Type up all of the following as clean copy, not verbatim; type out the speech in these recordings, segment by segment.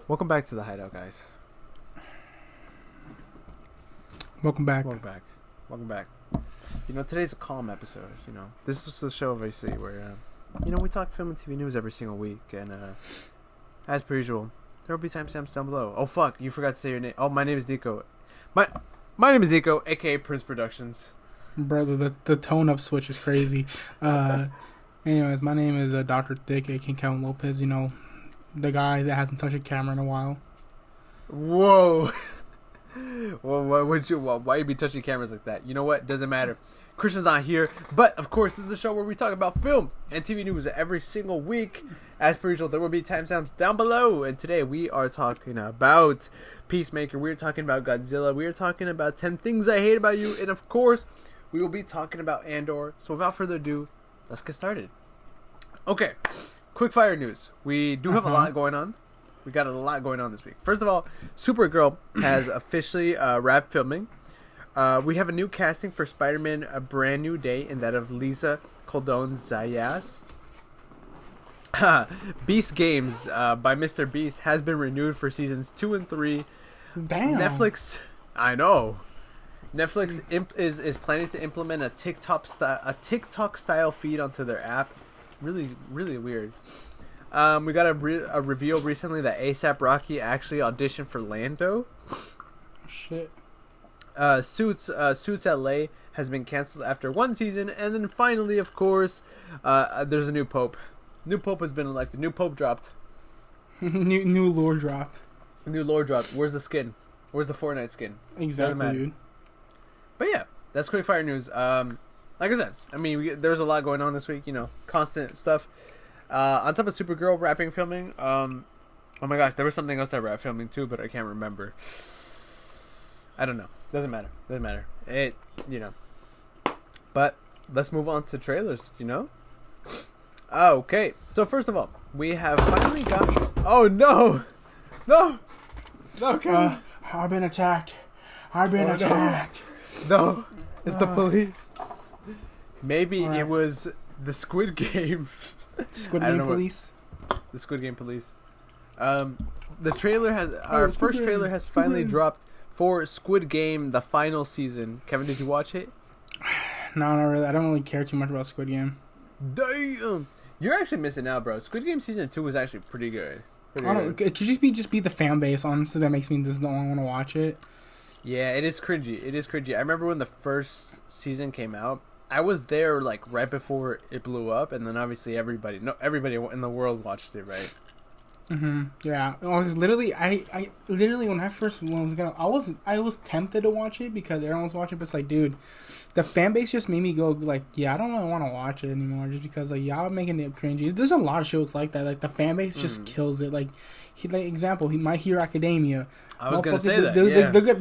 Welcome back to the Hideout, guys. Welcome back. Welcome back. Welcome back. Today's a calm episode. This is the show, obviously, where, we talk film and TV news every single week. And, as per usual, there will be timestamps down below. Oh, fuck. You forgot to say your name. Oh, my name is Neco. My name is Neco, a.k.a. Prince Productions. Brother, the tone-up switch is crazy. Anyways, my name is Dr. Thick, a.k.a. Kevin Lopez. The guy that hasn't touched a camera in a while. Whoa. Well, why you be touching cameras like that? You know what? Doesn't matter. Christian's not here. But, of course, this is a show where we talk about film and TV news every single week. As per usual, there will be timestamps down below. And today we are talking about Peacemaker. We are talking about Godzilla. We are talking about 10 Things I Hate About You. And, of course, we will be talking about Andor. So, without further ado, let's get started. Okay. Quick fire news. We do have a lot going on. We got a lot going on this week. First of all, Supergirl has officially wrapped filming. We have a new casting for Spider-Man: A Brand New Day, and that of Lisa Kudrow-Zayas. Beast Games by Mr. Beast has been renewed for seasons 2 and 3. Damn. Netflix, I know. Netflix is planning to implement a TikTok style feed onto their app. Really, really weird. We got a reveal recently that A$AP Rocky actually auditioned for Lando. Shit. Suits LA has been canceled after one season, and then finally, of course, there's a new pope. New pope has been elected. New pope dropped. new lore drop. New lore dropped. Where's the skin? Where's the Fortnite skin? Exactly, dude. But yeah, that's quick fire news. Like I said, there's a lot going on this week. Constant stuff. On top of Supergirl wrapping filming, oh my gosh, there was something else that wrapped filming too, but I can't remember. I don't know. Doesn't matter. But let's move on to trailers. Okay. So first of all, we have finally got. Oh no, Kevin. I've been attacked. No, it's the police. Maybe it was the Squid Game. Squid Game police. The Squid Game police. The trailer has our first trailer has finally dropped for Squid Game, the final season. Kevin, did you watch it? No, not really. I don't really care too much about Squid Game. Damn, you're actually missing out, bro. Squid Game season 2 was actually pretty good. It could just be the fan base. Honestly, that makes me just don't want to watch it. Yeah, it is cringy. I remember when the first season came out. I was there like right before it blew up, and then obviously everybody in the world watched it, right? Yeah. I was literally, I literally when I was tempted to watch it because everyone was watching, but it's like, dude, the fan base just made me go like, yeah, I don't really want to watch it anymore, just because like y'all making it cringy. There's a lot of shows like that. Like the fan base just kills it. Like My Hero Academia. I was gonna say that.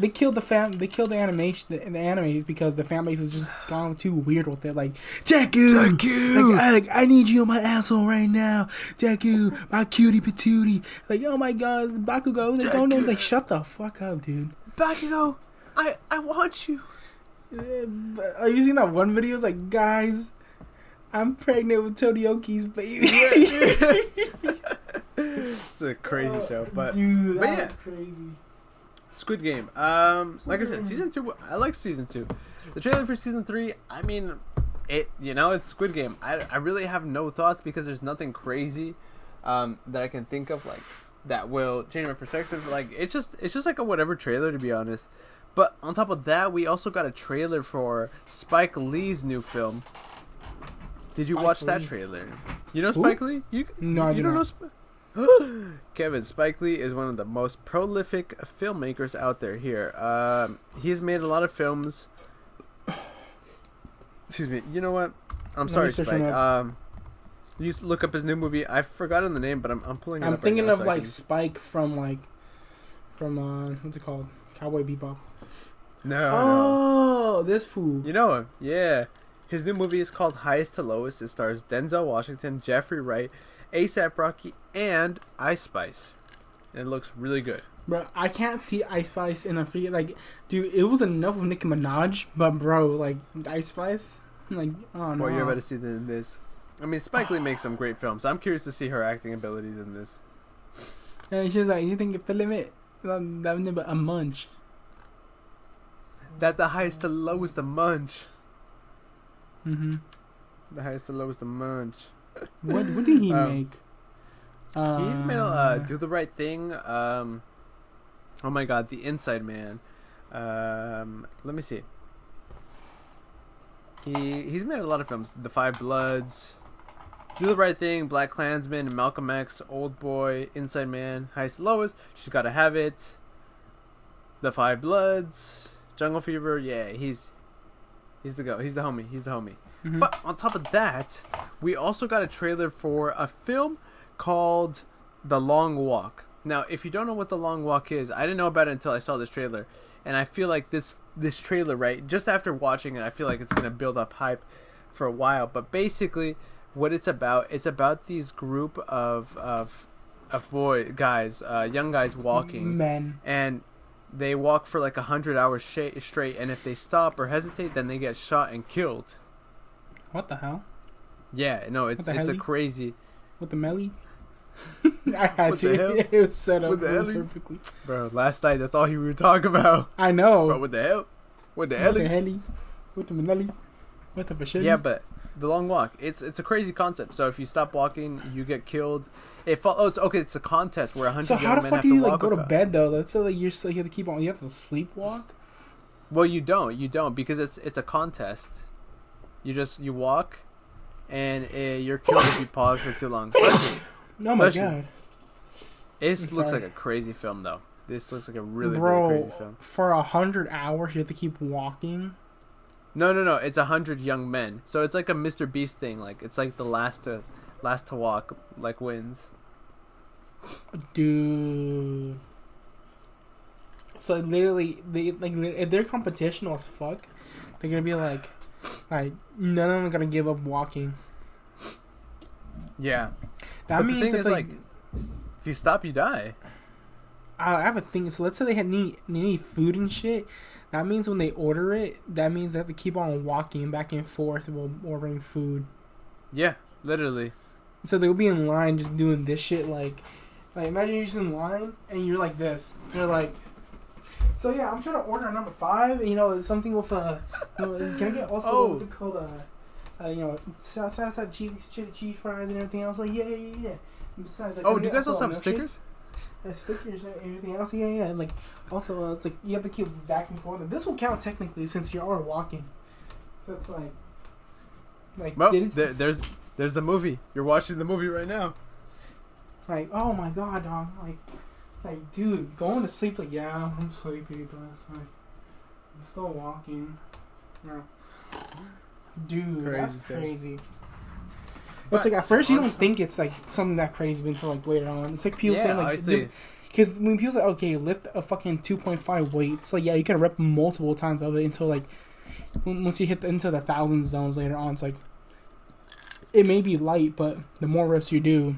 They killed the animation, the animes because the fan base has just gone too weird with it. Like, Deku! Like, I need you on my asshole right now, Deku, my cutie patootie. Like, oh my god, Bakugo. They don't know. Like, shut the fuck up, dude. Bakugo, I want you. Have you seen that one video? It's like, guys, I'm pregnant with Todioki's baby. It's a crazy show, but dude, but yeah, that's crazy. Squid Game. Like I said, season 2. I like season 2. The trailer for season 3. It's Squid Game. I really have no thoughts because there's nothing crazy that I can think of like that will change my perspective. Like it's just like a whatever trailer, to be honest. But on top of that, we also got a trailer for Spike Lee's new film. Did you watch that trailer? You know Spike Lee? No, I don't know. Kevin, Spike Lee is one of the most prolific filmmakers out there here. He's made a lot of films. Excuse me. You know what? I'm sorry, Spike. You look up his new movie. I've forgotten the name, but I'm pulling it up. I'm thinking right now of like Spike from what's it called? Cowboy Bebop. No. This fool. You know him? Yeah. His new movie is called Highest to Lowest. It stars Denzel Washington, Jeffrey Wright, A$AP Rocky, and Ice Spice. And it looks really good. Bro, I can't see Ice Spice in a free like, dude. It was enough of Nicki Minaj, but bro, like Ice Spice, like, oh no. Well, you're about to see this. Spike Lee makes some great films. I'm curious to see her acting abilities in this. And she was like, you think it limit? That was a munch. That the highest to lowest the munch. Mm-hmm. The highest to lowest the munch. What did he make? He's made Do the Right Thing. Oh my God, The Inside Man. Let me see. He's made a lot of films. The Five Bloods, Do the Right Thing, Black Klansman, Malcolm X, Old Boy, Inside Man, Highest to Lowest, She's Gotta Have It, The Five Bloods, Jungle Fever. Yeah, he's the go. He's the homie. Mm-hmm. But on top of that, we also got a trailer for a film called The Long Walk. Now, if you don't know what The Long Walk is, I didn't know about it until I saw this trailer. And I feel like this trailer, right, just after watching it, I feel like it's going to build up hype for a while. But basically, what it's about these group of young guys walking. Men. And they walk for like 100 hours straight. And if they stop or hesitate, then they get shot and killed. What the hell? Yeah, no, it's a crazy. With the melly? I had to. It was set up perfectly. Bro, last night, that's all he would talk about. I know. Bro, what the hell? What the hell? What the melly? What the machete? Yeah, but The Long Walk, it's a crazy concept. So if you stop walking, you get killed. It's a contest where 100 So how young the men fuck do you have to like go to walk bed though? Let's say like you have to keep on. You have to sleepwalk. Well, you don't because it's a contest. You walk, and you're killed if you pause for too long. Oh my God! This looks like a crazy film, though. This looks like a really crazy film. For 100 hours, you have to keep walking. No. It's 100 young men, so it's like a Mr. Beast thing. Like it's like the last to walk like wins. Dude. So literally, if they're competitional as fuck, they're gonna be like none of them are gonna give up walking. Yeah. That means the thing is, like, if you stop, you die. I have a thing. So let's say they need food and shit. That means when they order it, that means they have to keep on walking back and forth while ordering food. Yeah, literally. So they'll be in line just doing this shit. Like imagine you're just in line and you're like this. They're like, so yeah, I'm trying to order a number 5. And, something with can I get also what's it called? Salsa, cheese fries and everything else. Like yeah. Besides, like, do you guys also have stickers? Stickers and everything else. Yeah. Like also, it's like you have to keep back and forth. This will count technically since you're already walking. So it's like. Well, there's the movie. You're watching the movie right now. Like, oh my God, dog. Like, dude, going to sleep. Like, yeah, I'm sleepy, but it's like I'm still walking. No. Dude, that's crazy. It's like at first you don't think it's like something that crazy until like later on. It's like people saying like, because when people say, okay, lift a fucking 2.5 weight, it's like, yeah, you can rep multiple times of it until like once you hit into the thousand zones later on. It's like it may be light, but the more reps you do,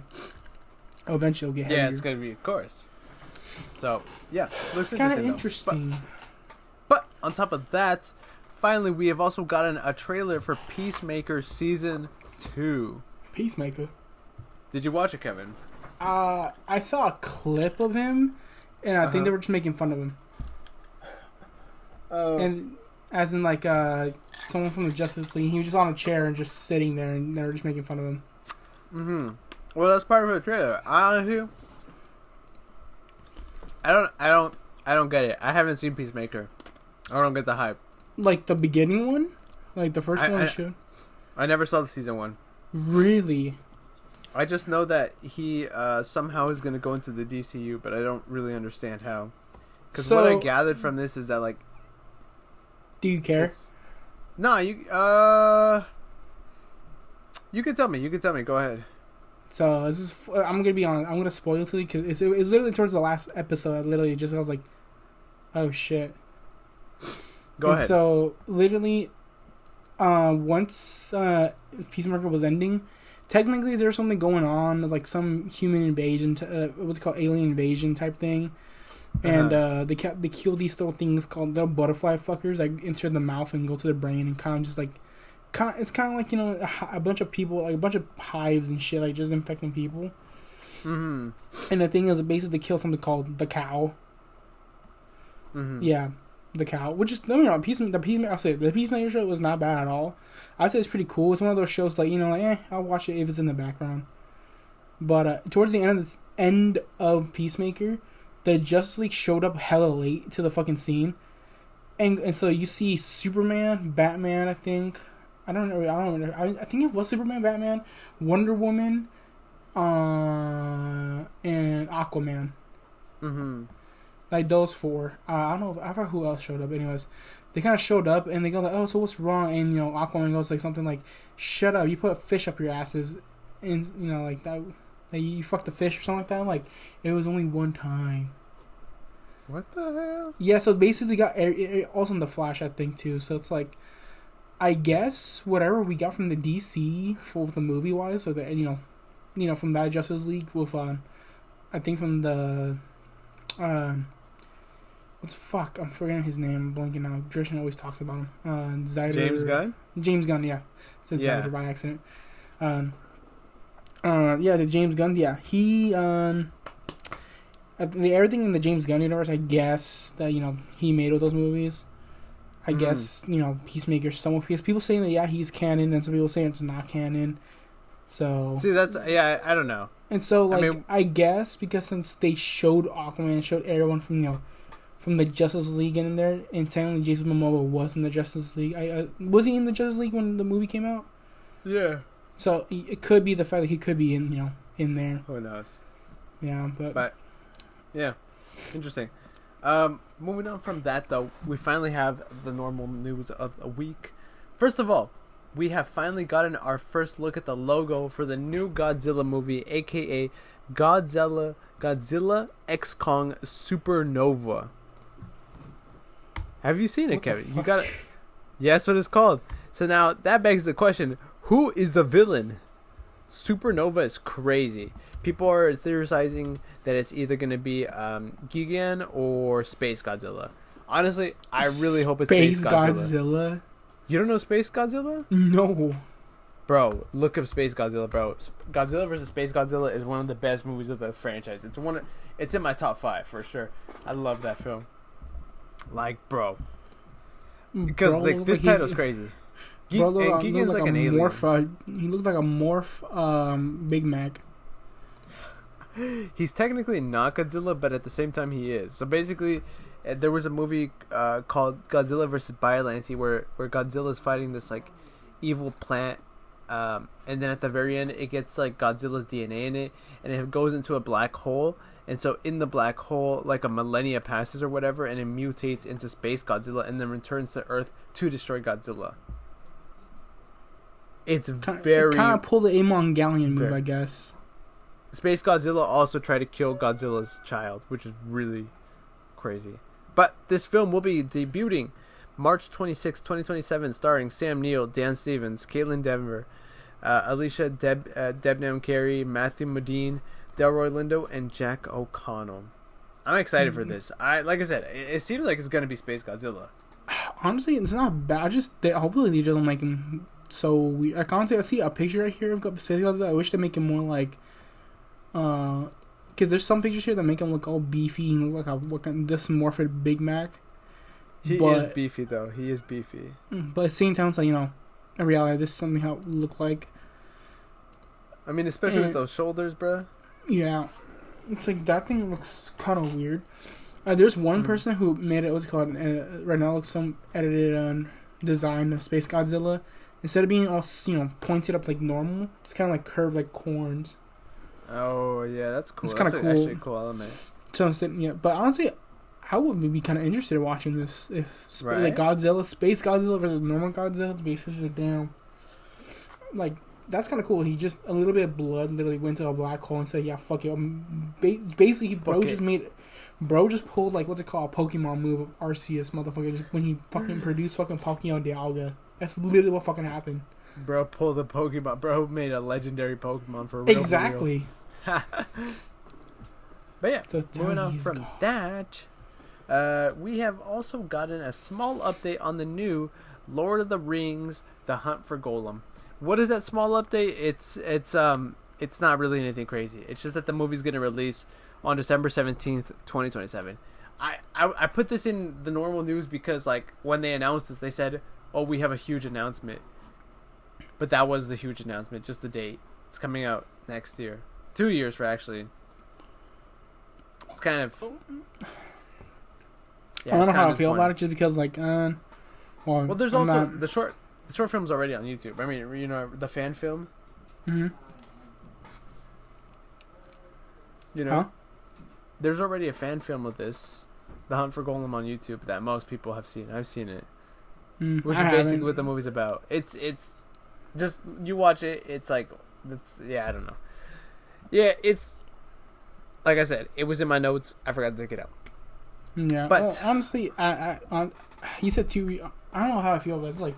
eventually it'll get heavier. Yeah, it's gonna be, of course. So yeah, looks kind of interesting. But on top of that, finally we have also gotten a trailer for Peacemaker Season 2. Peacemaker. Did you watch it, Kevin? I saw a clip of him, and I think they were just making fun of him. And as in like someone from the Justice League, he was just on a chair and just sitting there, and they were just making fun of him. Mm-hmm. Well, that's part of the trailer. Honestly, I don't get it. I haven't seen Peacemaker. I don't get the hype. Like the beginning one, like the first one. I never saw the season 1. Really? I just know that he somehow is going to go into the DCU, but I don't really understand how. Because what I gathered from this is that, like... Do you care? No, you can tell me. Go ahead. So, I'm going to be honest. I'm going to spoil it to you, because it's literally towards the last episode. I was like, oh, shit. Go ahead. So, literally... once Peacemaker was ending, technically there's something going on, like some human invasion, what's called alien invasion type thing, and they kill these little things called the butterfly fuckers that enter the mouth and go to the brain and kind of just like, it's kind of like a bunch of people, like a bunch of hives and shit, like just infecting people, Mm-hmm. And the thing is, basically, they kill something called the cow. Mm-hmm. Yeah, the cow. Which is, no, I'll say the Peacemaker show was not bad at all. I'd say it's pretty cool. It's one of those shows like, I'll watch it if it's in the background. But towards the end of Peacemaker, the Justice League showed up hella late to the fucking scene, and so you see Superman, Batman, I think. I don't know. I think it was Superman, Batman, Wonder Woman, and Aquaman. Mm-hmm. Like those four. I don't know. I forgot who else showed up. Anyways, they kind of showed up and they go like, "Oh, so what's wrong?" And Aquaman goes like something like, "Shut up! You put a fish up your asses," and like that. Like you fucked the fish or something like that. Like it was only one time. What the hell? Yeah. So basically, got also in the Flash, I think too. So it's like, I guess whatever we got from the DC for the movie wise, or the from that Justice League with I think from the I'm forgetting his name. I'm blanking out. Tristan always talks about him. James Gunn. James Gunn, yeah. Said Yeah. Zyder by accident. The James Gunn, yeah. He everything in the James Gunn universe, I guess that he made all those movies. I guess Peacemaker somewhat, because people saying that he's canon, and some people saying it's not canon. So see, that's I don't know. And so I guess because since they showed Aquaman, showed everyone from the Justice League in there, and technically Jason Momoa was in the Justice League. Was he in the Justice League when the movie came out? Yeah. So it could be the fact that he could be in in there. Who knows? Yeah, but yeah, interesting. Moving on from that, though, we finally have the normal news of a week. First of all, we have finally gotten our first look at the logo for the new Godzilla movie, aka Godzilla X Kong Supernova. Have you seen it, Kevin? You got it. Yeah, that's what it's called. So now that begs the question: who is the villain? Supernova is crazy. People are theorizing that it's either going to be Gigan or Space Godzilla. Honestly, I really hope it's Space Godzilla. You don't know Space Godzilla? No. Bro, look up Space Godzilla, bro. Godzilla vs. Space Godzilla is one of the best movies of the franchise. It's in my top 5 for sure. I love that film. Like, bro. Because this title's crazy. Gigan's like an alien. He looked like a morph Big Mac. He's technically not Godzilla, but at the same time he is. So basically, there was a movie called Godzilla vs. Biollante where Godzilla's fighting this like evil plant, and then at the very end it gets like Godzilla's DNA in it, and it goes into a black hole. And so in the black hole, like a millennia passes or whatever, and it mutates into Space Godzilla, and then returns to Earth to destroy Godzilla. It kind of pulled the Evangelion move, I guess. Space Godzilla also tried to kill Godzilla's child, which is really crazy. But this film will be debuting March 26, 2027, starring Sam Neill, Dan Stevens, Caitlin Denver, Alicia Debnam Carey, Matthew Modine, Delroy Lindo, and Jack O'Connell. I'm excited for this. Like I said, it seems like it's going to be Space Godzilla. Honestly, it's not bad. Hopefully they don't make him so weird. Like, honestly, I see a picture right here of Space Godzilla. I wish they make him more like... because there's some pictures here that make him look all beefy and look like a dysmorphic Big Mac. He is beefy, though. He is beefy. But at the same time, it's like, in reality, this is something how it look like. I mean, especially with those shoulders, bruh. Yeah. It's like, that thing looks kind of weird. There's one person who made it, what's it called, right now looks some edited design of Space Godzilla. Instead of being all, pointed up like normal, it's kind of like curved like corns. Oh yeah, that's cool. It's kind of cool. Actually a cool element. So but honestly, I would be kind of interested in watching this if like Space Godzilla versus normal Godzilla. Basically, damn, like that's kind of cool. He just a little bit of blood literally went to a black hole and said, "Yeah, fuck it." Basically, bro just pulled like what's it called, a Pokemon move of Arceus, motherfucker. Just when he fucking produced fucking Pokemon Dialga. That's literally what fucking happened. Bro pulled the Pokemon. Bro made a legendary Pokemon for real. Exactly. But yeah, so moving on from that, we have also gotten a small update on the new Lord of the Rings: The Hunt for Gollum. What is that small update? It's it's not really anything crazy. It's just that the movie's gonna release on December 17th, 2027. I put this in the normal news because like when they announced this, they said, "Oh, we have a huge announcement," but that was the huge announcement, just the date. It's coming out next year, 2 years for actually. It's kind of. Yeah, I don't know how I feel about it, just because like, well, there's also the short film's already on YouTube. I mean, you know, the fan film. Mm-hmm. You know, there's already a fan film of this, The Hunt for Gollum, on YouTube that most people have seen. I've seen it, which is basically what the movie's about. It's just you watch it. It's like I don't know. Yeah, it's like I said. It was in my notes. I forgot to take it out. Yeah, but well, honestly, you said 2. I don't know how I feel, but it's like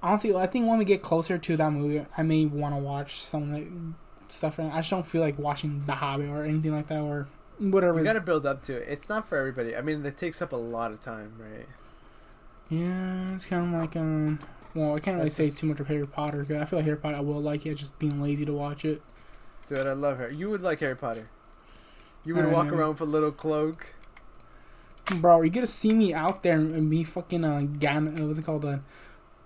honestly, I think when we get closer to that movie, I may want to watch some like stuff. I just don't feel like watching The Hobbit or anything like that or whatever. You got to build up to it. It's not for everybody. I mean, it takes up a lot of time, right? Yeah, it's kind of like well, I can't really say too much of Harry Potter because I feel like Harry Potter I will like it, just being lazy to watch it. Dude, I love her. You would like Harry Potter. You would walk around with a little cloak. Bro, you get to see me out there and be fucking what's it called?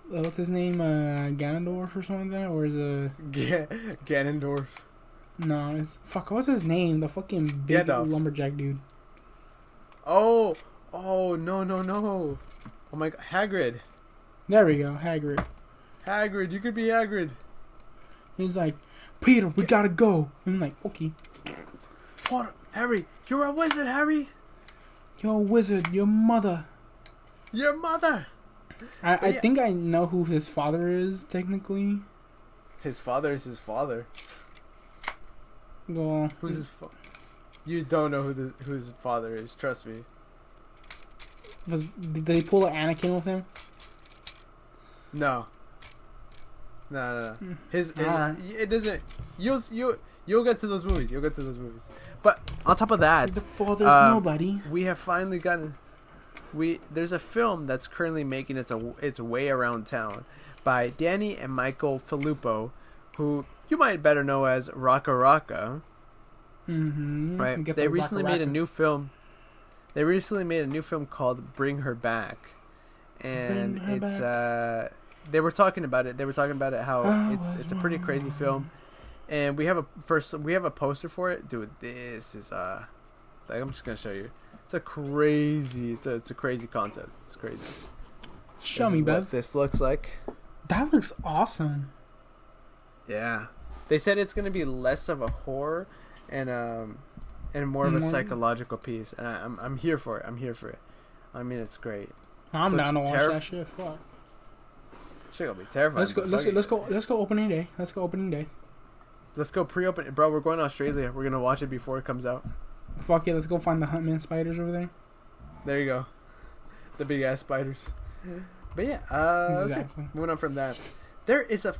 What's his name? Ganondorf or something like that? Or is it Ganondorf? No, it's what's his name? The fucking big lumberjack dude. Oh no! Oh my God, Hagrid. There we go, Hagrid. Hagrid, you could be Hagrid. He's like, Peter, we gotta go. I'm like, okay. What, Harry? You're a wizard, Harry. You're a wizard. Your mother. Your mother. I think I know who his father is, technically. His father is his father. Well, who's his father? You don't know who his father is. Trust me. Did they pull an Anakin with him? No. His it doesn't. You'll get to those movies. But on top of that, the father's nobody. We have finally gotten. There's a film that's currently making its way around town by Danny and Micheal Philippou, who you might better know as Raka Raka. Mm-hmm. Right. They recently made a new film. They recently made a new film called Bring Her Back, and they were talking about it. They were talking about it how it's a pretty crazy film, and we have a poster for it, dude. This is I'm just gonna show you. It's a crazy concept. It's crazy. Show me, Bev. What this looks like. That looks awesome. Yeah, they said it's gonna be less of a horror and more of a psychological piece, and I'm here for it. I mean, it's great. I'm down to watch that shit. Fuck. Shit gonna be terrifying. Let's go opening day. Let's go pre-open, bro. We're going to Australia. We're gonna watch it before it comes out. Fuck yeah, let's go find the Huntman spiders over there. There you go. The big ass spiders. But yeah, exactly. Moving on from that, there is a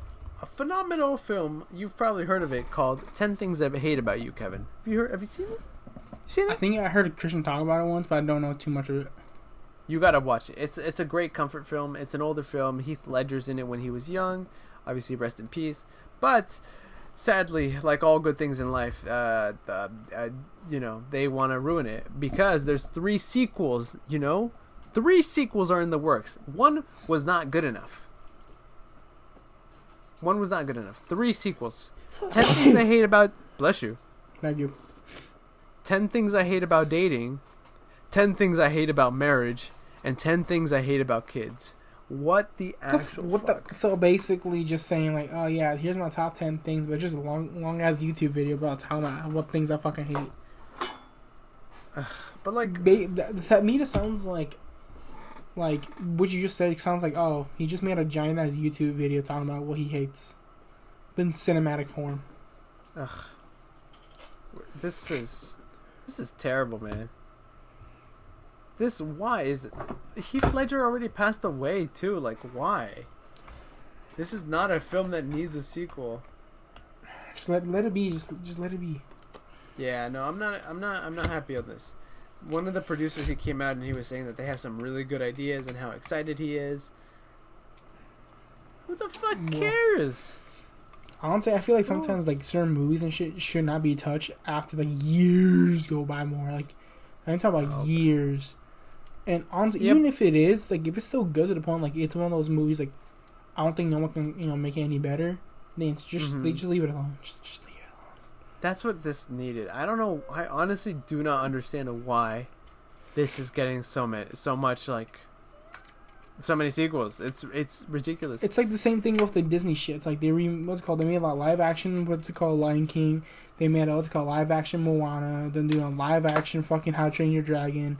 phenomenal film. You've probably heard of it, called 10 Things I Hate About You, Kevin. Have you seen it? I think I heard Christian talk about it once, but I don't know too much of it. You gotta watch it. It's a great comfort film. It's an older film. Heath Ledger's in it when he was young. Obviously, rest in peace. But sadly, like all good things in life, they want to ruin it because there's 3 sequels. 3 sequels are in the works. One was not good enough. 3 sequels. 10 things I hate about. Bless you. Thank you. 10 things I hate about dating. 10 things I hate about marriage. And 10 things I hate about kids. What the actual fuck? So basically just saying like, oh yeah, here's my top 10 things, but just a long ass YouTube video about telling what things I fucking hate. But like, that me just sounds like what you just said. It sounds like, oh, he just made a giant ass YouTube video talking about what he hates, but in cinematic form. Ugh. This is terrible, man. Why is it? Heath Ledger already passed away too. Like, why? This is not a film that needs a sequel. Just let it be. Just let it be. Yeah, no, I'm not happy on this. One of the producers, he came out and he was saying that they have some really good ideas and how excited he is. Who the fuck cares? Honestly, I feel like sometimes like certain movies and shit should not be touched after like years go by more. Like I'm talking about years. And honestly, even if it is like if it's still good to the point like it's one of those movies like I don't think no one can make it any better. Then it's just they just leave it alone. Just leave it alone. That's what this needed. I don't know. I honestly do not understand why this is getting so much like. So many sequels. It's ridiculous. It's like the same thing with the Disney shit. It's like they what's it called? They made a live action. What's it called? Lion King. They made what's it called? Live action Moana. Then doing live action fucking How to Train Your Dragon.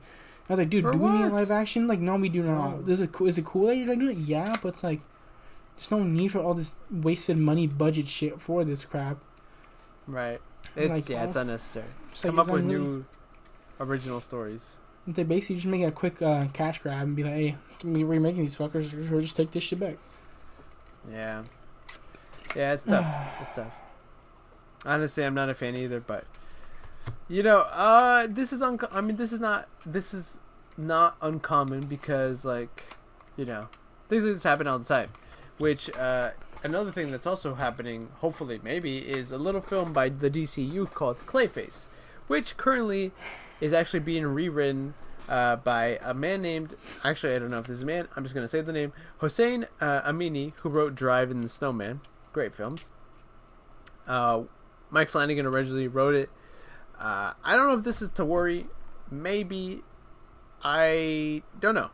I was like, dude, do we need live action? Like, no, we do not. Is it cool that you're doing it? Yeah, but it's like, there's no need for all this wasted money budget shit for this crap. Right. It's it's unnecessary. Come up with new original stories. They basically just make a quick cash grab and be like, hey, we're remaking these fuckers, we'll just take this shit back. Yeah. Yeah, it's tough. It's tough. Honestly, I'm not a fan either, but this is this is not uncommon because like, things like this happen all the time. Which another thing that's also happening, hopefully maybe, is a little film by the DCU called Clayface, which currently is actually being rewritten by a man named, actually I don't know if this is a man, I'm just going to say the name, Hossein Amini, who wrote Drive and The Snowman. Great films. Mike Flanagan originally wrote it. I don't know if this is to worry. Maybe. I don't know.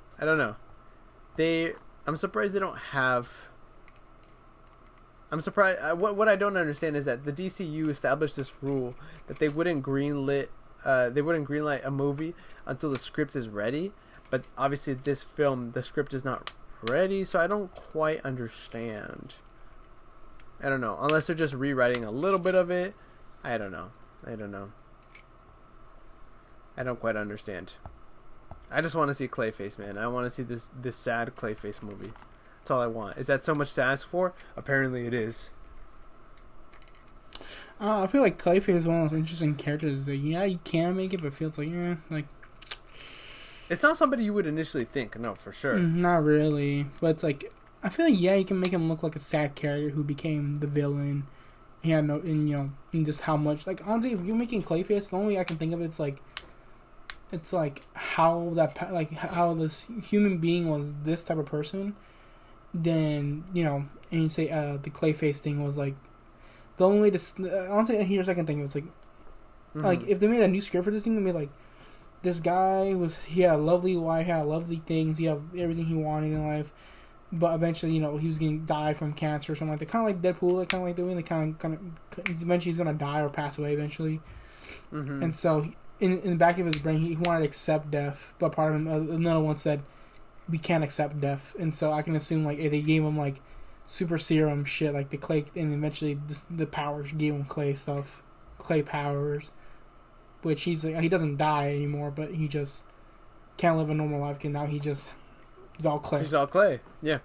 I'm surprised they don't have... I'm surprised. What I don't understand is that the DCU established this rule that they wouldn't greenlight a movie until the script is ready. But obviously, this film, the script is not ready, so I don't quite understand. I don't know. Unless they're just rewriting a little bit of it. I don't know. I don't quite understand. I just want to see Clayface, man. I want to see this sad Clayface movie. That's all I want. Is that so much to ask for? Apparently it is. I feel like Clayface is one of those interesting characters that, you can make it, but feels like, It's not somebody you would initially think, no, for sure. Not really. But it's like, I feel like, you can make him look like a sad character who became the villain. Yeah, no, and, and just how much, like, honestly, if you're making Clayface, the only way I can think of it's like how this human being was this type of person, then, and you say, the Clayface thing was like, the only way to, honestly, here's the second thing, was like, like, if they made a new script for this thing, they made, like, this guy he had a lovely wife, he had lovely things, he had everything he wanted in life, but eventually, he was going to die from cancer or something like that, kind of like Deadpool, like, kind of like doing, like, kind of, eventually he's going to die or pass away eventually, and so, in the back of his brain, he wanted to accept death, but part of him, another one said, we can't accept death, and so I can assume, like, they gave him, like, super serum shit, like the clay, and eventually the powers gave him clay powers, which he doesn't die anymore, but he just can't live a normal life, because now he's all clay. He's all clay, yeah.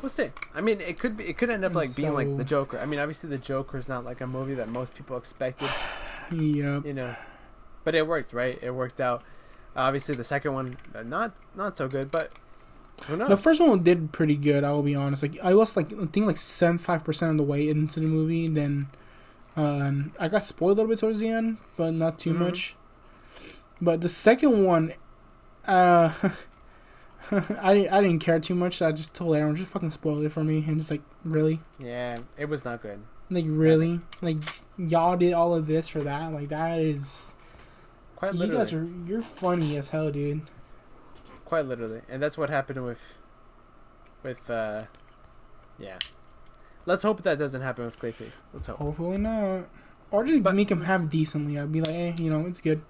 We'll see. I mean, it could end up like being like the Joker. I mean, obviously the Joker is not like a movie that most people expected. Yep. But it worked, right? It worked out. Obviously, the second one, not so good, but who knows? The first one did pretty good, I will be honest. Like, I was, like, I think, like, 75% of the way into the movie, then I got spoiled a little bit towards the end, but not too much. But the second one, I didn't care too much, so I just told Aaron, just fucking spoil it for me, and just, like, really? Yeah, it was not good. Like, really? Like, y'all did all of this for that? Like, that is... Quite literally. You're funny as hell, dude. Quite literally. And that's what happened with yeah. Let's hope that doesn't happen with Clayface. Let's hope. Hopefully not. Or just make him have decently. I'd be like, it's good.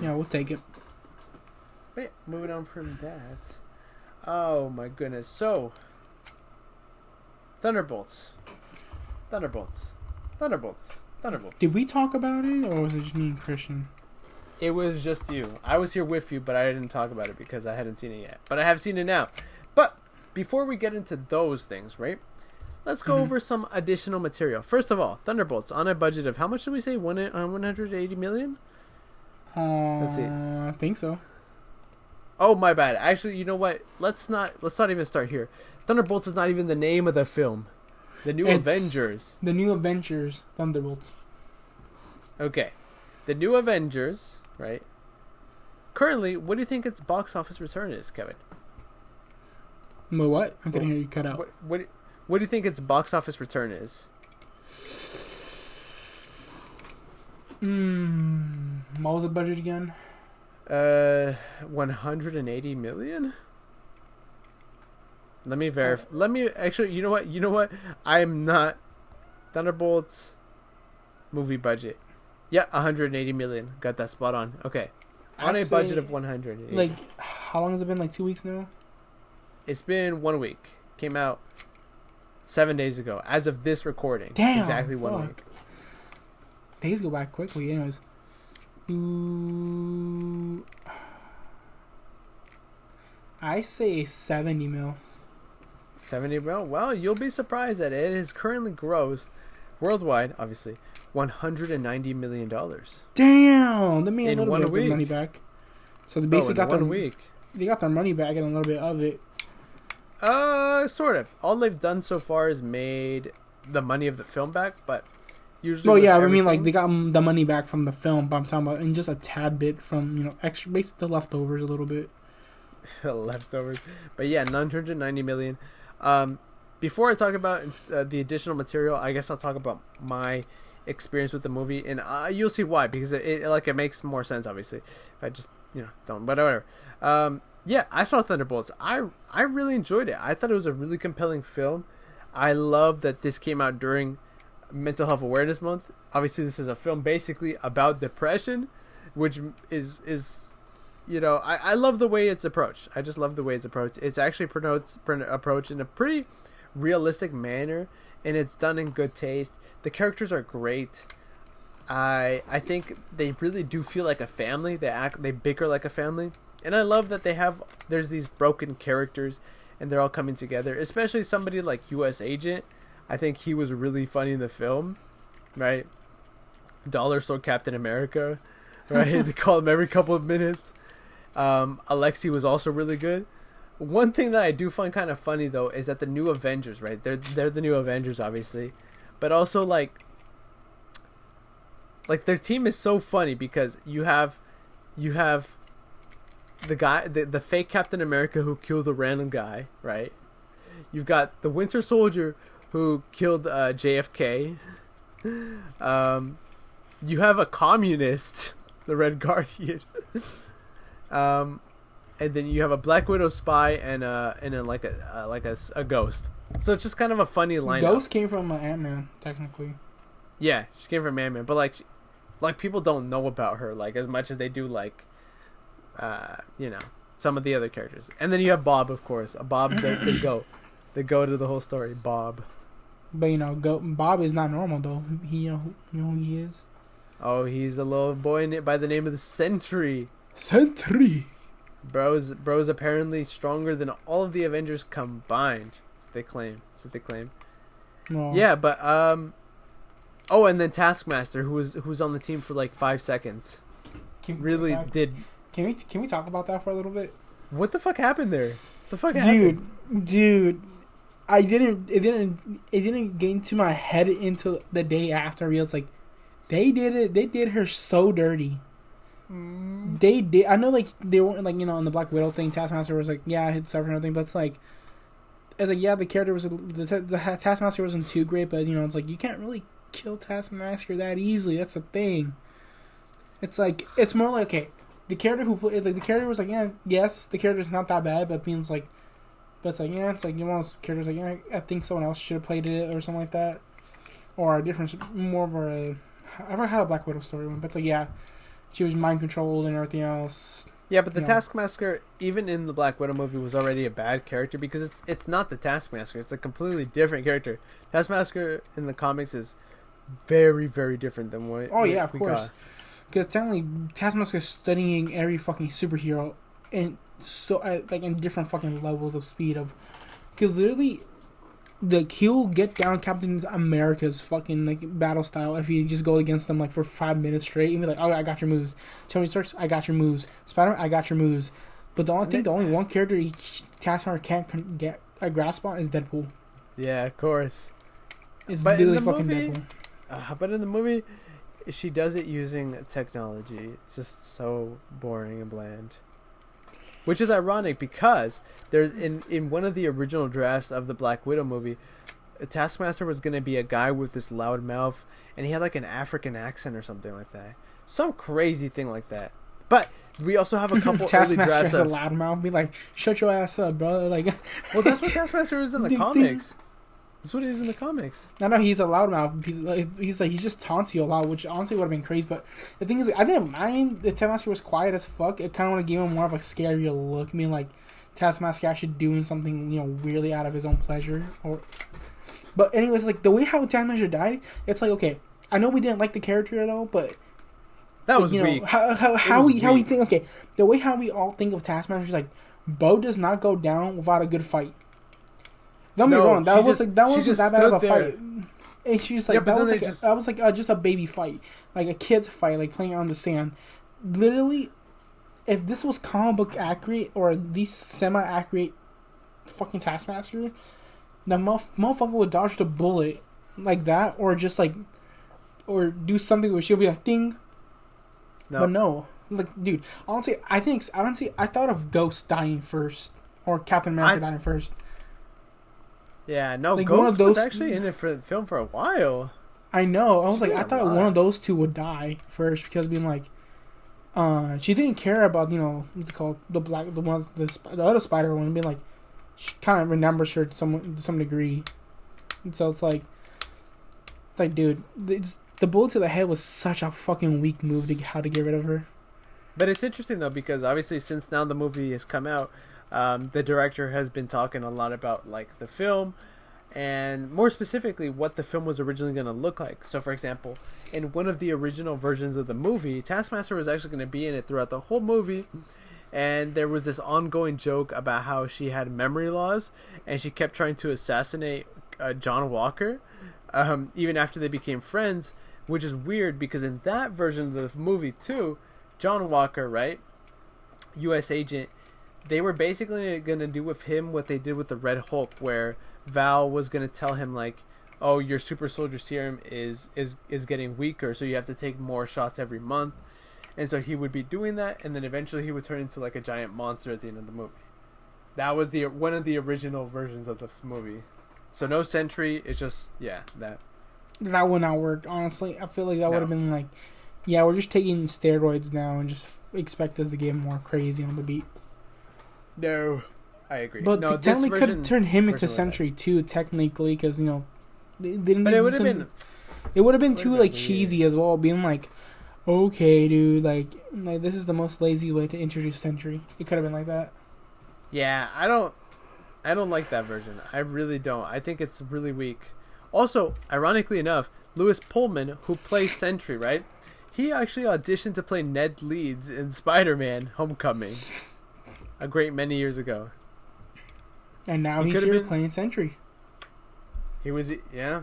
Yeah, we'll take it. Wait, moving on from that. Oh my goodness. So, Thunderbolts. Did we talk about it, or was it just me and Christian? It was just you. I was here with you, but I didn't talk about it because I hadn't seen it yet. But I have seen it now. But before we get into those things, right? Let's go over some additional material. First of all, Thunderbolts on a budget of how much did we say? 180 million? Let's see. I think so. Oh, my bad. Actually, you know what? Let's not even start here. Thunderbolts is not even the name of the film. The New It's Avengers. The New Avengers, Thunderbolts. Okay. The New Avengers, right? Currently, what do you think its box office return is, Kevin? But what? I couldn't hear you cut out. What do you think its box office return is? What was the budget again? 180 million? Let me verify. Let me actually. You know what? I'm not. Thunderbolts movie budget. Yeah, 180 million. Got that spot on. Okay. On a budget of 100. Like, how long has it been? Like 2 weeks now? It's been 1 week. Came out 7 days ago. As of this recording. Damn. Exactly 1 week. Days go by quickly. Anyways. I say 70 mil. 70 mil? Well, you'll be surprised that it is currently grossed worldwide, obviously, $190 million. Damn! They made In a little 1 bit of their week. money back. So they basically got 1 week. They got their money back and a little bit of it. Sort of. All they've done so far is made the money of the film back, but usually. Well, yeah, I mean, like, they got the money back from the film, but I'm talking about, and just a tad bit from, extra, basically the leftovers a little bit. Leftovers. But yeah, 990 million. Before I talk about the additional material, I guess I'll talk about my experience with the movie, and you'll see why, because it makes more sense, obviously, if I just don't, but whatever. Yeah, I saw Thunderbolts. I really enjoyed it. I thought it was a really compelling film. I love that this came out during Mental Health Awareness Month. Obviously, this is a film basically about depression, which is I love the way it's approached. I just love the way it's approached. It's actually approached in a pretty realistic manner, and it's done in good taste. The characters are great. I think they really do feel like a family. They bicker like a family, and I love that there's these broken characters, and they're all coming together. Especially somebody like U.S. Agent. I think he was really funny in the film, right? Dollar Store Captain America, right? They call him every couple of minutes. Alexi was also really good. One thing that I do find kind of funny though is that the New Avengers, right? They're the New Avengers, obviously, but also like their team is so funny because you have the guy, the fake Captain America who killed the random guy, right? You've got the Winter Soldier who killed JFK. You have a communist, the Red Guardian. And then you have a Black Widow spy and a ghost. So it's just kind of a funny lineup. Ghost came from Ant-Man, technically. Yeah, she came from Ant-Man, but like people don't know about her like as much as they do some of the other characters. And then you have Bob, of course. Bob the goat of the whole story, Bob. But Bob is not normal though. He who he is. Oh, he's a little boy by the name of the Sentry. Sentry. Bro's apparently stronger than all of the Avengers combined. That's what they claim. Well, yeah, but oh, and then Taskmaster, who's on the team for like 5 seconds, Can we talk about that for a little bit? What the fuck happened there? The fuck happened? Dude, it didn't get into my head until the day after I realized like they did her so dirty. They did. I know, like they weren't like in the Black Widow thing. Taskmaster was like, yeah, he'd suffer and everything, but it's like yeah, the character was the Taskmaster wasn't too great, but it's like you can't really kill Taskmaster that easily. That's the thing. It's like it's more like okay, the character who played the character was like yes, the character's not that bad, but it's like one of those characters like I think someone else should have played it or something like that, or a different more of a I've ever had a Black Widow story one, but it's like yeah. She was mind controlled and everything else. Yeah, but the Taskmaster, even in the Black Widow movie, was already a bad character because it's not the Taskmaster. It's a completely different character. Taskmaster in the comics is very, very different than what. Oh yeah, of course. Because technically, Taskmaster is studying every fucking superhero, and so like in different fucking levels of speed of. Because literally, he'll get down Captain America's fucking like battle style if you just go against them like for 5 minutes straight and be like, oh, I got your moves. Tony Stark, I got your moves. Spider-Man, I got your moves. But the only one character Taskmaster can't get a grasp on is Deadpool. Yeah, of course. It's But in literally the fucking movie, Deadpool. but in the movie, she does it using technology. It's just so boring and bland. Which is ironic because there's in one of the original drafts of the Black Widow movie, Taskmaster was gonna be a guy with this loud mouth, and he had like an African accent or something like that, some crazy thing like that. But we also have a couple early Taskmaster drafts has a of, loud mouth. Be like, shut your ass up, bro. Like, well, that's what Taskmaster is in the comics. That's what he is in the comics. I know he's a loudmouth. He just taunts you a lot, which honestly would have been crazy. But the thing is, I didn't mind the Taskmaster was quiet as fuck. It kind of would have given him more of a scarier look. I mean, like Taskmaster actually doing something, weirdly out of his own pleasure. But anyways, like the way how Taskmaster died, it's like, okay, I know we didn't like the character at all, but that was weak. How we think, okay, the way how we all think of Taskmaster is like, Bo does not go down without a good fight. Don't be wrong. That wasn't that bad of a fight. And she's like, that was like just a baby fight, like a kid's fight, like playing on the sand. Literally, if this was comic book accurate or at least semi-accurate, fucking Taskmaster, the motherfucker would dodge the bullet like that, or just like, or do something where she'll be like ding. No. But no, like, dude, honestly, I thought of Ghost dying first or Captain America dying first. Yeah, no, like Ghost was actually in it for the film for a while. I know. I was like, I thought one of those two would die first because being like, she didn't care about what's it called, the other Spider one, being like, she kind of remembers her to some degree, and so it's like, dude, the bullet to the head was such a fucking weak move to how to get rid of her. But it's interesting though because obviously since now the movie has come out. The director has been talking a lot about like the film and more specifically what the film was originally going to look like. So for example, in one of the original versions of the movie, Taskmaster was actually going to be in it throughout the whole movie, and there was this ongoing joke about how she had memory loss and she kept trying to assassinate John Walker even after they became friends, which is weird because in that version of the movie too, John Walker, right, US agent, they were basically going to do with him what they did with the Red Hulk, where Val was going to tell him, like, oh, your super soldier serum is getting weaker, so you have to take more shots every month. And so he would be doing that, and then eventually he would turn into, like, a giant monster at the end of the movie. That was one of the original versions of this movie. So no Sentry, it's just, yeah, that. That would not work, honestly. I feel like that would have been like, yeah, we're just taking steroids now and just expect us to get more crazy on the beat. No, I agree. But no, they technically could have turned him into Sentry too, technically, because they didn't. But it would have been. It would have been too like cheesy as well, being like, okay, dude, like this is the most lazy way to introduce Sentry. It could have been like that. Yeah, I don't like that version. I really don't. I think it's really weak. Also, ironically enough, Lewis Pullman, who plays Sentry, right? He actually auditioned to play Ned Leeds in Spider-Man: Homecoming. A great many years ago. And now he's here playing Sentry. He was, yeah.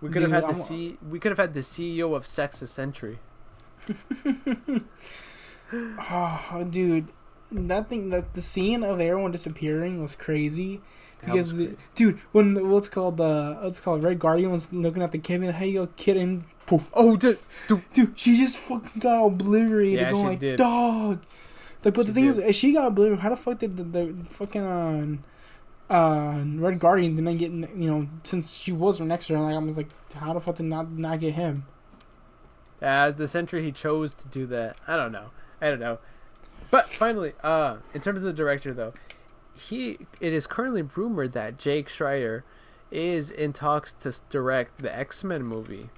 We could have had the CEO of Sex as Sentry. Oh, dude, the scene of everyone disappearing was crazy. Because dude, when what's called Red Guardian was looking at the kid, and hey, yo, kid, and poof. Oh, dude, she just fucking got obliterated. Yeah, going she like, did. Dog. Like, but the thing is, if she got obliterated, how the fuck did the fucking Red Guardian didn't get, since she was next to her, like I was like, how the fuck did not get him? As the Sentry, he chose to do that. I don't know. But finally, in terms of the director though, it is currently rumored that Jake Schreier is in talks to direct the X-Men movie.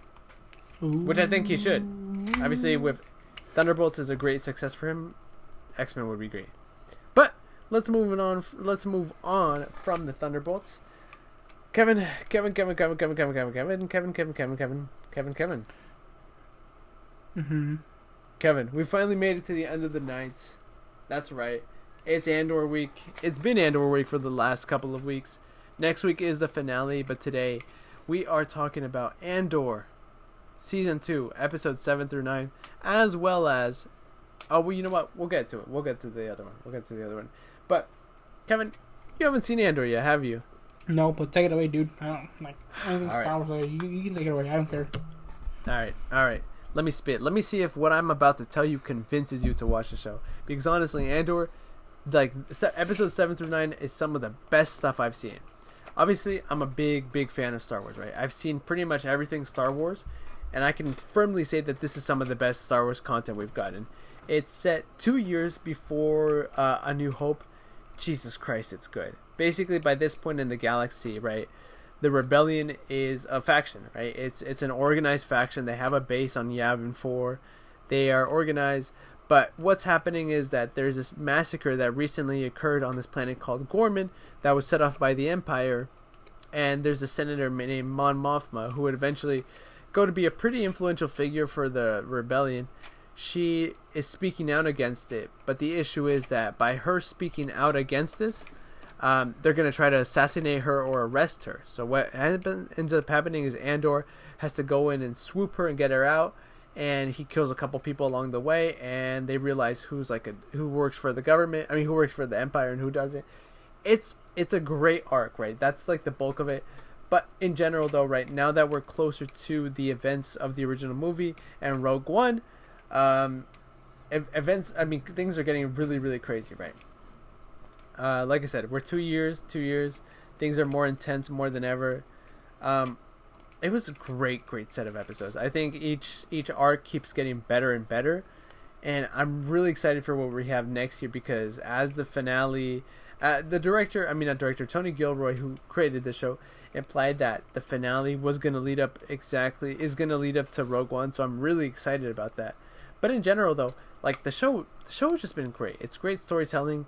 Ooh. Which I think he should. Obviously, with Thunderbolts is a great success for him, X-Men would be great. But let's move on from the Thunderbolts. Kevin. Mm-hmm. Kevin, we finally made it to the end of the night. That's right. It's Andor week. It's been Andor week for the last couple of weeks. Next week is the finale, but today we are talking about Andor Season 2, Episodes 7 through 9, as well as... Oh, well, you know what? We'll get to it. We'll get to the other one. But, Kevin, you haven't seen Andor yet, have you? No, but take it away, dude. I don't like anything All right. Star Wars. You can take it away. I don't care. All right. Let me spit. Let me see if what I'm about to tell you convinces you to watch the show. Because honestly, Andor, like episodes 7 through 9 is some of the best stuff I've seen. Obviously, I'm a big fan of Star Wars, right? I've seen pretty much everything Star Wars, and I can firmly say that this is some of the best Star Wars content we've gotten. It's set 2 years before A New Hope. Jesus Christ, it's good. Basically, by this point in the galaxy, right, the rebellion is a faction, right? It's an organized faction. They have a base on Yavin 4. They are organized, but what's happening is that there's this massacre that recently occurred on this planet called Gorman that was set off by the Empire, and there's a senator named Mon Mothma who would eventually go to be a pretty influential figure for the rebellion. She is speaking out against it, but the issue is that by her speaking out against this, they're going to try to assassinate her or arrest her. So what ends up happening is Andor has to go in and swoop her and get her out, and he kills a couple people along the way, and they realize who works for the government, who works for the Empire and who doesn't. It's a great arc, right? That's like the bulk of it. But in general, though, right now that we're closer to the events of the original movie and Rogue One, things are getting really crazy, right? Like I said, we're 2 years. Things are more intense, more than ever. It was a great set of episodes. I think each arc keeps getting better and better, and I'm really excited for what we have next year, because as the finale, Tony Gilroy, who created the show, implied that the finale is going to lead up to Rogue One. So I'm really excited about that. But in general, though, like the show has just been great. It's great storytelling.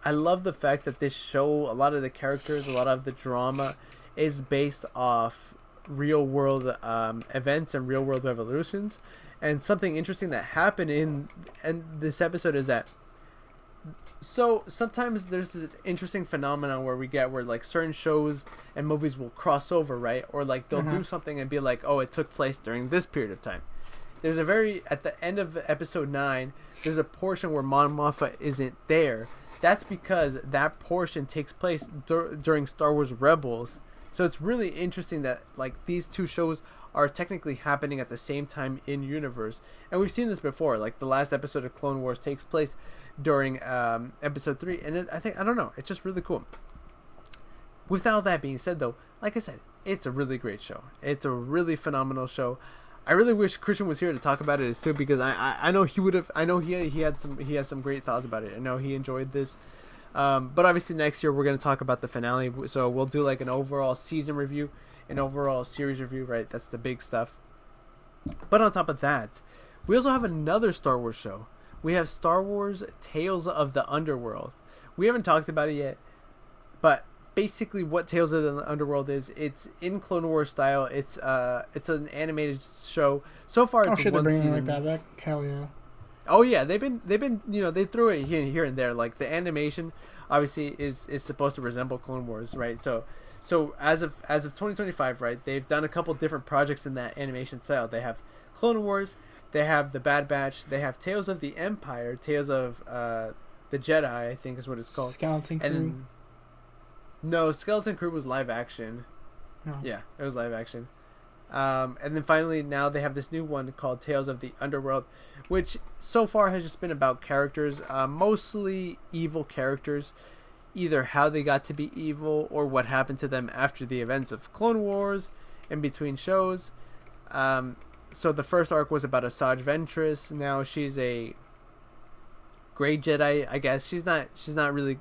I love the fact that this show, a lot of the characters, a lot of the drama is based off real world events and real world revolutions. And something interesting that happened in this episode is that, so sometimes there's an interesting phenomenon where like certain shows and movies will cross over, right? Or like they'll do something and be like, oh, it took place during this period of time. There's at the end of episode 9, there's a portion where Mon Mothma isn't there. That's because that portion takes place during Star Wars Rebels. So it's really interesting that like these two shows are technically happening at the same time in universe. And we've seen this before. Like the last episode of Clone Wars takes place during episode 3. And I don't know. It's just really cool. With all that being said, though, like I said, it's a really great show. It's a really phenomenal show. I really wish Christian was here to talk about it too, because I know he would have. I know he has some great thoughts about it. I know he enjoyed this. But obviously next year we're going to talk about the finale. So we'll do like an overall season review, an overall series review, right? That's the big stuff. But on top of that, we also have another Star Wars show. We have Star Wars Tales of the Underworld. We haven't talked about it yet, but basically what Tales of the Underworld is, it's in Clone Wars style. It's an animated show. So far it's one season. Like that. Hell yeah. Oh yeah, they've been they threw it here and there. Like the animation obviously is supposed to resemble Clone Wars, right? So as of 2025, right, they've done a couple different projects in that animation style. They have Clone Wars, they have the Bad Batch, they have Tales of the Empire, Tales of the Jedi, I think is what it's called. Skeleton Crew. And no, Skeleton Crew was live action. No. Yeah, it was live action. And then finally now they have this new one called Tales of the Underworld, which so far has just been about characters, mostly evil characters, either how they got to be evil or what happened to them after the events of Clone Wars in between shows. So the first arc was about Asajj Ventress. Now she's a Grey Jedi, I guess. She's not really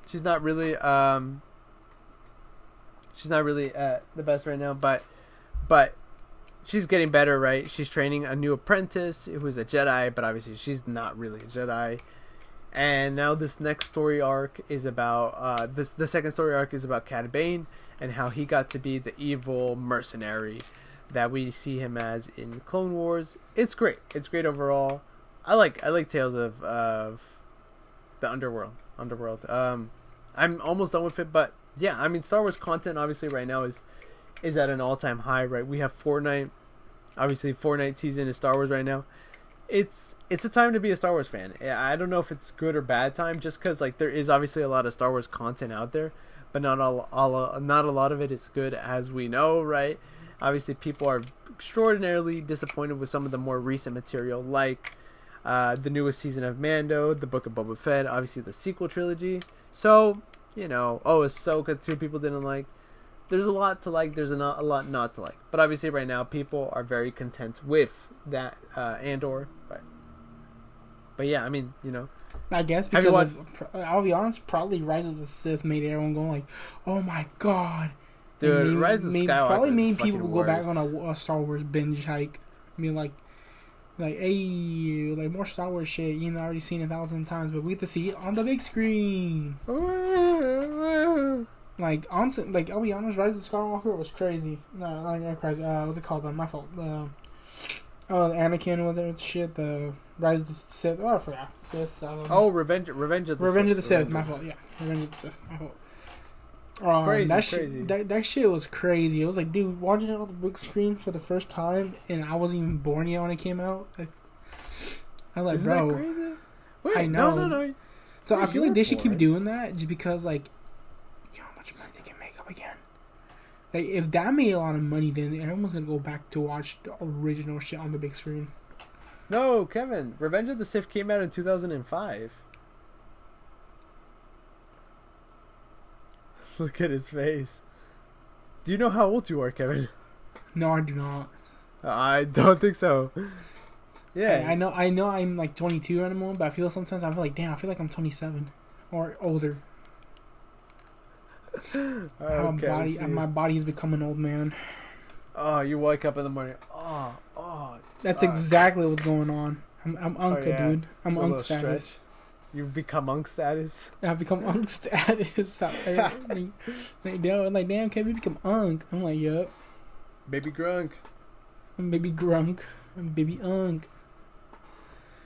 she's not really the best right now, but she's getting better, right? She's training a new apprentice who's a Jedi, but obviously she's not really a Jedi. And now this next story arc is about the second story arc is about Cad Bane and how he got to be the evil mercenary that we see him as in Clone Wars. It's great. It's great overall. I like Tales of the Underworld. I'm almost done with it, but yeah, I mean, Star Wars content obviously right now is at an all-time high, right? We have Fortnite. Obviously, Fortnite season is Star Wars right now. it's a time to be a Star Wars fan. I don't know if it's good or bad time, just because like there is obviously a lot of Star Wars content out there, but not not a lot of it is good, as we know, right? Obviously, people are extraordinarily disappointed with some of the more recent material, like the newest season of Mando, the Book of Boba Fett, obviously the sequel trilogy. So Ahsoka too. People didn't like. There's a lot to like. There's a lot not to like. But obviously, right now, people are very content with that Andor. But yeah, I mean, I guess because I'll be honest, probably Rise of the Sith made everyone go like, "Oh my god, dude!" Rise of the Skywalker probably made people go back on a Star Wars binge hike. I mean, like, hey, like more Star Wars shit. I already seen 1,000 times, but we get to see it on the big screen. Like, I'll be honest, Rise of the Skywalker was crazy. No, not crazy. What's it called? My fault. Anakin with it shit. The Rise of the Sith. Oh, I forgot. Sith. Revenge of the Sith. My fault. Yeah, Revenge of the Sith. My fault. Crazy. That shit was crazy. It was like, dude, watching it on the big screen for the first time, and I wasn't even born yet when it came out. I was like, Isn't bro, that crazy? Wait, I know. No. So I feel like they should keep doing that, just because, like, how much money they can make up again. Like, if that made a lot of money, then everyone's gonna go back to watch the original shit on the big screen. No, Kevin. Revenge of the Sith came out in 2005. Look at his face. Do you know how old you are, Kevin? No, I do not. I don't think so. Yeah. I know I'm like 22 at the moment, but I feel like, damn, I feel like I'm 27 or older. My body's become an old man. Oh, you wake up in the morning. That's exactly what's going on. I'm Unca, dude. I'm Unk status. Stretch. You've become Unk status? I've become Unk status. like, damn, can we become Unk? I'm like, yup. Baby Grunk. I'm baby Grunk. I'm baby Unk.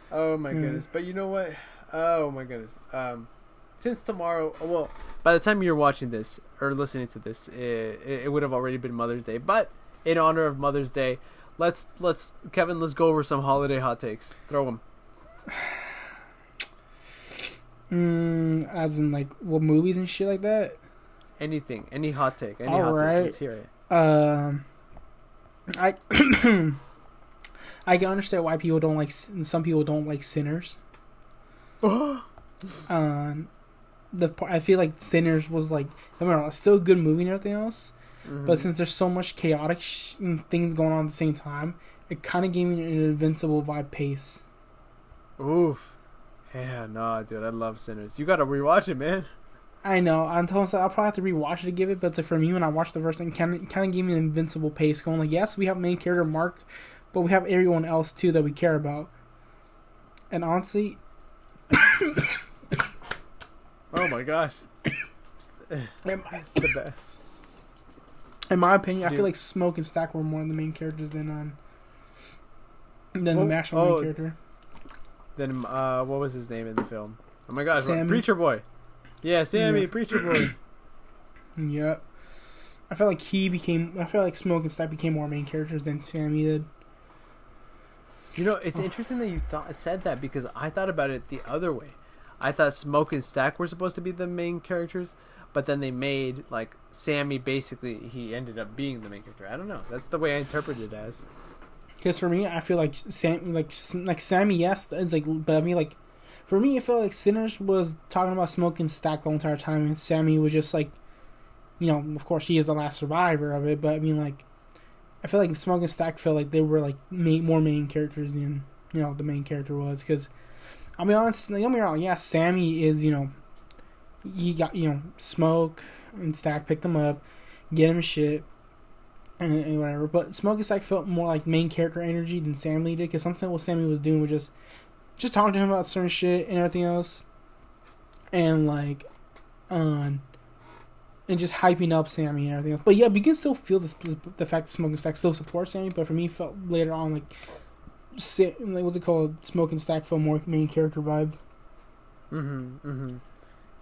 Oh my goodness. But you know what? Oh my goodness. Since tomorrow, well, by the time you're watching this or listening to this, it would have already been Mother's Day. But in honor of Mother's Day, let's Kevin, let's go over some holiday hot takes. Throw them. As in, like, what movies and shit like that? Anything, any hot take, any All hot right. take. Let's hear it. I I can understand why some people don't like Sinners. I feel like Sinners was like, I don't know, still a good movie and everything else, but since there's so much chaotic things going on at the same time, it kind of gave me an Invincible vibe pace. Oof. Yeah, no, dude, I love Sinners. You gotta rewatch it, man. I know. I'm telling myself I'll probably have to rewatch it to give it, but for me, when I watched the first thing, kind of gave me an Invincible pace, going like, yes, we have main character Mark, but we have everyone else too that we care about. And honestly, oh my gosh, in my opinion, I feel like Smoke and Stack were more the main characters than the national main character. Then what was his name in the film? Oh my gosh, Sammy. Preacher Boy. Yeah, Sammy, yeah. Preacher Boy. Yep. I felt like Smoke and Stack became more main characters than Sammy did. You know, it's interesting that you said that, because I thought about it the other way. I thought Smoke and Stack were supposed to be the main characters, but then they made, like, Sammy, basically, he ended up being the main character. I don't know. That's the way I interpreted it as. Because for me, I feel like Sammy, yes, it's like, but I mean, like, for me, I feel like Sinners was talking about Smoke and Stack the entire time, and Sammy was just like, of course, he is the last survivor of it, but I mean, like, I feel like Smoke and Stack felt like they were like more main characters than the main character was. Because I'll be honest, don't get me wrong, yeah, Sammy is he got Smoke and Stack picked him up, get him shit, and whatever. But Smoke and Stack felt more like main character energy than Sammy did, because something what Sammy was doing was just talking to him about certain shit and everything else, and like, and just hyping up Sammy and everything else. But yeah, but you can still feel the fact that Smoke and Stack still supports Sammy. But for me, it felt later on like what's it called? Smoke and Stack felt more main character vibe.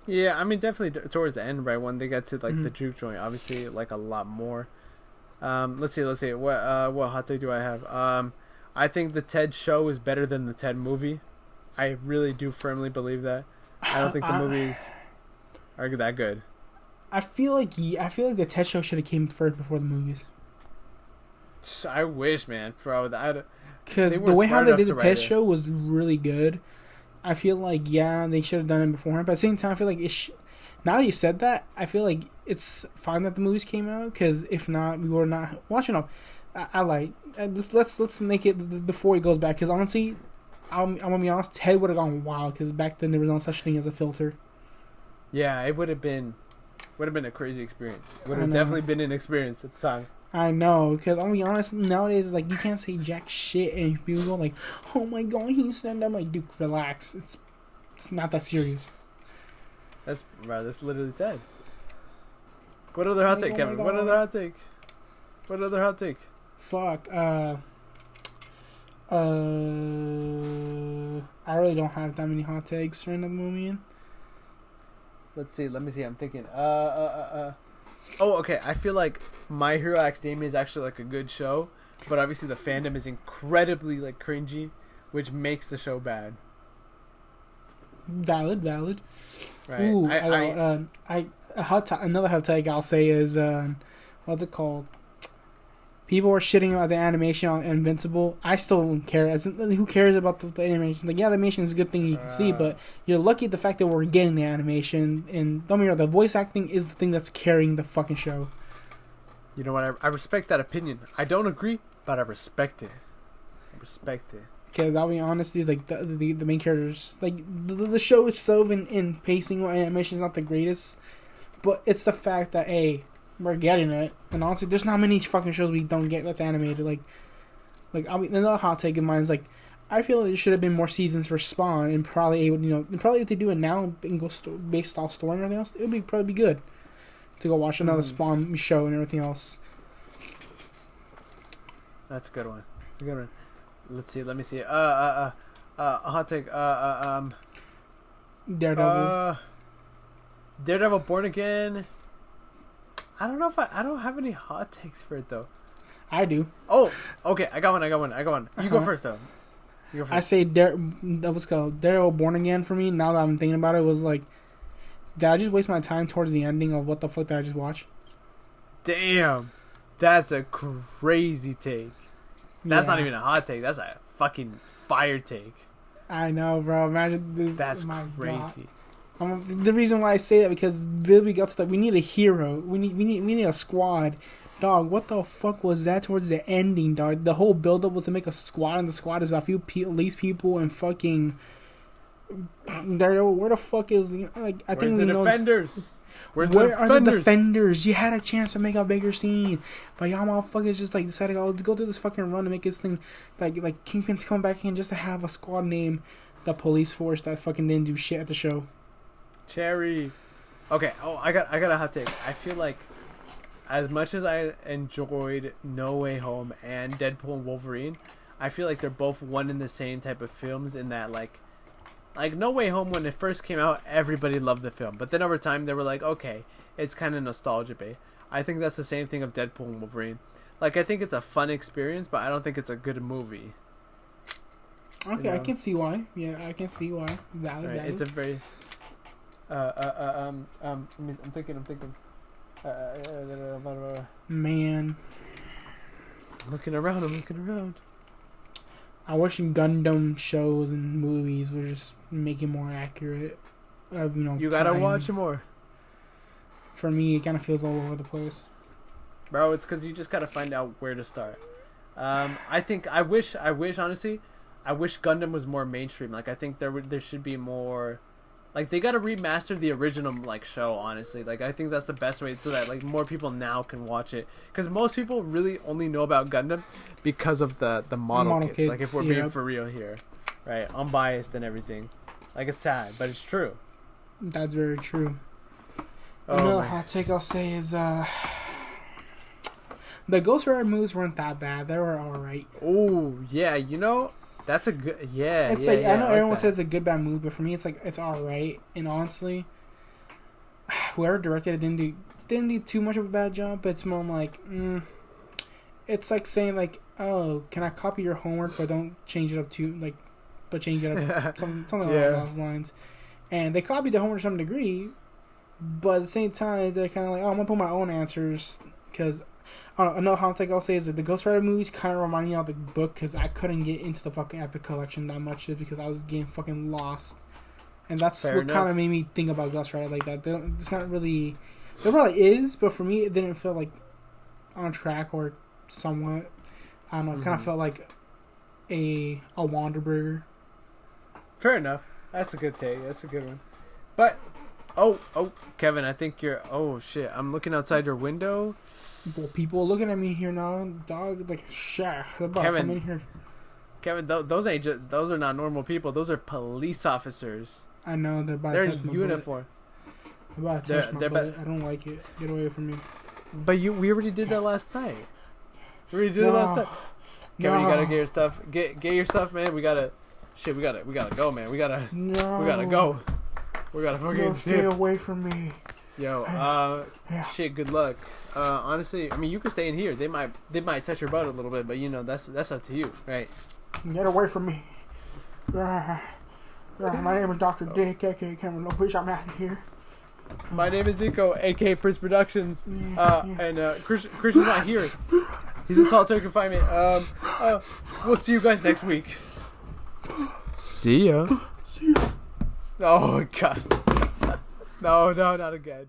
Yeah, I mean, definitely towards the end, right, when they got to like the juke joint, obviously like a lot more. Let's see. What hot take do I have? I think the Ted show is better than the Ted movie. I really do firmly believe that. I don't think the movies are that good. I feel like the Ted show should have came first before the movies. I wish, man, bro. Because the way how they did the Ted show was really good. I feel like they should have done it beforehand. But at the same time, I feel like now that you said that, I feel like it's fine that the movies came out. Because if not, we were not watching them. I like let's make it before it goes back. Because honestly, I'm gonna be honest, Ted would have gone wild. Because back then there was no such thing as a filter. Yeah, it would have been a crazy experience. Would have definitely been an experience at the time. I know, because I'll be honest, nowadays, like, you can't say jack shit, and people go like, oh my god, he said that. I'm like, dude, relax. It's not that serious. That's literally Ted. What other hot take, Kevin? What other hot take? Fuck, I really don't have that many hot takes right now, the movie. Let me see. I'm thinking. Oh, okay. I feel like My Hero Academia is actually like a good show, but obviously the fandom is incredibly like cringy, which makes the show bad. Valid. Right. Ooh, another hot take I'll say is what's it called? People are shitting about the animation on Invincible. I still don't care. Who cares about the animation? Like, yeah, the animation is a good thing you can see, but you're lucky at the fact that we're getting the animation. And don't get me wrong, the voice acting is the thing that's carrying the fucking show. You know what? I respect that opinion. I don't agree, but I respect it. Because I'll be honest, dude, like the main characters, like the show itself in pacing or animation is not the greatest, but it's the fact that we're getting it, and honestly, there's not many fucking shows we don't get that's animated. Like I mean, another hot take of mine is like, I feel like there should have been more seasons for Spawn, and probably if they do it now and go based off story and everything else, it would probably be good to go watch another Spawn show and everything else. That's a good one. Let's see. Let me see. A hot take. Daredevil. Daredevil Born Again. I don't know if I don't have any hot takes for it though. I do. Oh, okay. I got one. You go first though. I say that was called Daredevil Born Again for me. Now that I'm thinking about it, was like, did I just waste my time towards the ending of what the fuck did I just watch? Damn, that's a crazy take. That's not even a hot take. That's a fucking fire take. I know, bro. Imagine this. That's crazy. The reason why I say that because we got to that. We need a hero. We need a squad. Dog, what the fuck was that towards the ending, dog? The whole build-up was to make a squad, and the squad is a few least people and fucking. Where the fuck is like? I think the defenders. Where are the defenders? You had a chance to make a bigger scene, but y'all motherfuckers just like decided, let's go through this fucking run and make this thing like Kingpin's come back in just to have a squad name, the police force that fucking didn't do shit at the show. Cherry. Okay. Oh, I got a hot take. I feel like, as much as I enjoyed No Way Home and Deadpool and Wolverine, I feel like they're both one and the same type of films in that like No Way Home, when it first came out, everybody loved the film, but then over time they were like, okay, it's kind of nostalgia bait. I think that's the same thing of Deadpool and Wolverine. Like, I think it's a fun experience, but I don't think it's a good movie. Okay, I can see why. Yeah, I can see why. Valid. It's a very I'm thinking. Man. I'm looking around. I wish Gundam shows and movies were just making more accurate. You gotta watch more. For me, it kind of feels all over the place. Bro, it's because you just gotta find out where to start. I wish honestly, I wish Gundam was more mainstream. Like, I think there should be more. Like, they gotta remaster the original like show. Honestly, like, I think that's the best way so that like more people now can watch it. Because most people really only know about Gundam because of the model kits. Like, if we're being for real here, right? Unbiased and everything. Like, it's sad, but it's true. That's very true. Another hot take I'll say is the Ghost Rider movies weren't that bad. They were alright. Oh yeah, that's a good It's I know everyone says it's a good bad movie, but for me it's like it's alright. And honestly, whoever directed it didn't do too much of a bad job. But it's more like it's like saying like oh, can I copy your homework but don't change it up to like, but change it up something along those lines. And they copied the homework to some degree, but at the same time they're kind of like, oh, I'm gonna put my own answers because. Another hot take I'll say is that the Ghost Rider movies kind of remind me of the book because I couldn't get into the fucking Epic Collection that much just because I was getting fucking lost. And that's what kind of made me think about Ghost Rider like that. It's not really... There probably is, but for me, it didn't feel like on track or somewhat. I don't know. It kind of felt like a Wanderburger. Fair enough. That's a good take. That's a good one. But, oh, Kevin, I think you're... Oh, shit. I'm looking outside your window. Well, people looking at me here now, dog. Like, shit. Come in here. Kevin, those are not normal people. Those are police officers. I know they're in uniform. I don't like it. Get away from me. But we already did that last night. We already did it last night. Kevin, you gotta get your stuff. Get your stuff, man. We gotta go, man. We gotta go. We gotta fucking stay away from me. Yo, shit. Good luck. Honestly, I mean, you can stay in here. They might touch your butt a little bit, but you know that's up to you, right? Get away from me. My name is Dr. Dick, aka Cameron Lopez. I'm out of here. My name is Neco, aka Prince Productions. And Christian's not here. He's in solitary confinement. We'll see you guys next week. See ya. Oh God. No, not again.